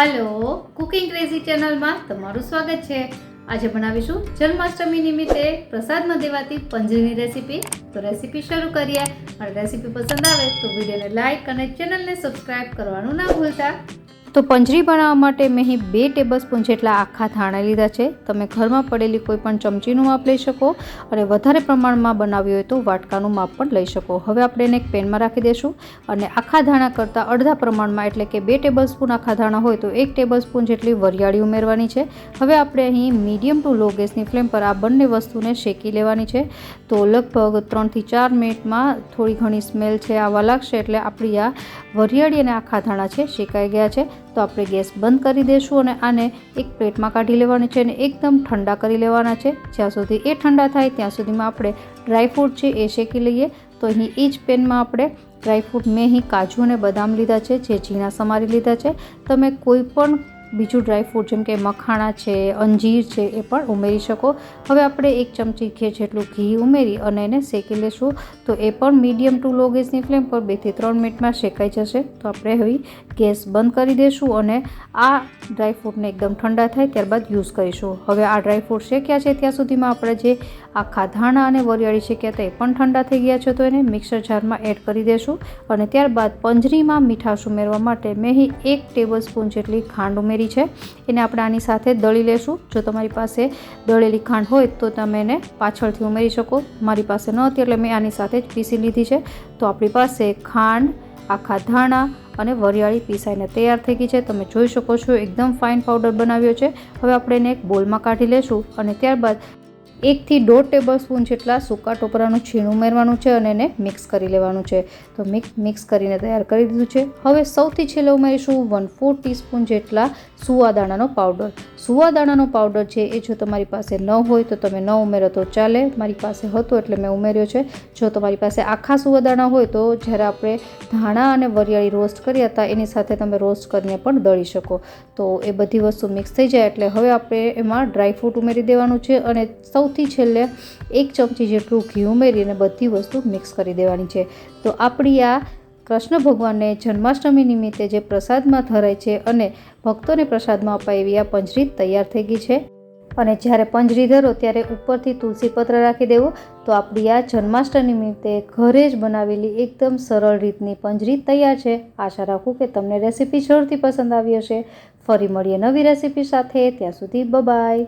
Hello cooking crazy channel में तमारुं स्वागत है। आज बनावीशुं जन्माष्टमी निमित्ते प्रसाद में देवाती पंजीरी रेसिपी। तो रेसिपी शुरू करिए और रेसिपी पसंद आवे तो वीडियो ने लाइक और चैनल ने सब्सक्राइब करवानुं ना भूलता। तो पंजरी बनाववा माटे मैं अहीं 2 टेबलस्पून जेटला आखा धाणा लीधा छे। तमे घरमां पड़ेली कोईपण चमचीनुं माप लई शको अने वधारे प्रमाणमां बनावी होय तो वाटकानुं माप पण लई शको। हवे आपणे एने एक पेનમાં राखी देशुं अने आखा धाणा करતાં અડધા પ્રમાણમાં એટલે કે 2 ટેબલસ્પૂન આખા ધાણા હોય તો 1 ટેબલસ્પૂન જેટલી વરિયાળી ઉમેરવાની છે। હવે આપણે અહીં મીડિયમ ટુ લો ગેસની ફ્લેમ પર આ બંને વસ્તુને શેકી લેવાની છે। તો લગભગ 3 થી 4 મિનિટમાં થોડી ઘણી સ્મેલ છે આવવા લાગશે એટલે આપણી આ વરિયાળી અને આખા ધાણા છે શેકાઈ ગયા છે। तो આપણે ગેસ બંધ કરી દેશું અને આને એક પ્લેટમાં કાઢી લેવાનું છે અને એકદમ ઠંડા કરી લેવાના છે। જ્યાં સુધી એ ઠંડા થાય ત્યાં સુધીમાં આપણે ડ્રાયફ્રૂટ છે એ શેકી લઈએ। તો અહીં એ જ પેનમાં આપણે ડ્રાયફ્રૂટ મેં અહીં કાજુ અને બદામ લીધા છે જે ઝીણા સમારી લીધા છે। તમે કોઈ પણ બીજું ડ્રાયફ્રૂટ જેમ કે મખાણા છે, અંજીર છે એ પણ ઉમેરી શકો। હવે આપણે 1 ચમચી જેટલું ઘી ઉમેરી અને એને શેકી લેશું। તો એ પણ મીડિયમ ટુ લો ગેસની ફ્લેમ પર 2 થી 3 મિનિટમાં શેકાઈ જશે। તો આપણે હવે ગેસ બંધ કરી દઈશું અને આ ડ્રાયફ્રૂટને એકદમ ઠંડા થાય ત્યારબાદ યુઝ કરીશું। હવે આ ડ્રાયફ્રૂટ શેક્યા છે ત્યાં સુધીમાં આપણે જે આખા ધાણા અને વરિયાળી શેક્યા હતા એ પણ ઠંડા થઈ ગયા છે। તો એને મિક્સર જારમાં એડ કરી દઈશું અને ત્યારબાદ पंजरीमां મીઠાશ ઉમેરવા માટે મેં અહીં 1 ટેબલસ્પૂન જેટલી ખાંડ ઉમેરી છે। એને આપણે આની સાથે દળી લેશું। જો તમારી પાસે દળેલી ખાંડ હોય તો તમે એને પાછળથી ઉમેરી શકો। મારી પાસે ન હતી એટલે મેં આની સાથે જ પીસી લીધી છે। તો આપણી પાસે ખાંડ, આખા ધાણા અને વરિયાળી પીસાઈને તૈયાર થઈ ગઈ છે। તમે જોઈ શકો છો એકદમ ફાઇન પાવડર બનાવ્યો છે। હવે આપણે એને એક બોલમાં કાઢી લેશું અને ત્યારબાદ 1 થી 1.5 ટેબલસ્પૂન જેટલા સૂકા ટોપરાનું છીણ ઉમેરવાનું છે અને એને મિક્સ કરી લેવાનું છે। તો મિક્સ કરીને તૈયાર કરી દીધું છે। હવે સૌથી છેલ્લે ઉમેરીશું 1/4 ટીસ્પૂન જેટલા સુવાદાણાનો પાવડર। સુવાદાણાનો પાવડર છે એ જો તમારી પાસે ન હોય તો તમે ન ઉમેરો તો ચાલે। મારી પાસે હતો એટલે મેં ઉમેર્યો છે। જો તમારી પાસે આખા સુવાદાણા હોય તો જ્યારે આપણે ધાણા અને વરિયાળી રોસ્ટ કર્યા હતા એની સાથે તમે રોસ્ટ કરીને પણ દળી શકો। તો એ બધી વસ્તુ મિક્સ થઈ જાય એટલે હવે આપણે એમાં ડ્રાયફ્રૂટ ઉમેરી દેવાનું છે અને સૌથી છેલ્લે 1 ચમચી જેટલું ઘી ઉમેરીને બધી વસ્તુ મિક્સ કરી દેવાની છે। તો આપણી આ કૃષ્ણ ભગવાનને જન્માષ્ટમી નિમિત્તે જે પ્રસાદમાં ધરાય છે અને ભક્તોને પ્રસાદમાં અપાય એવી આ પંજરી તૈયાર થઈ ગઈ છે। અને જ્યારે પંજરી ધરો ત્યારે ઉપરથી તુલસી પત્ર રાખી દેવો। તો આપણી આ જન્માષ્ટમી નિમિત્તે ઘરે જ બનાવેલી એકદમ સરળ રીતની પંજરી તૈયાર છે। આશા રાખું કે તમને રેસીપી જરૂરથી પસંદ આવી હશે। ફરી મળીએ નવી રેસીપી સાથે, ત્યાં સુધી બાય બાય।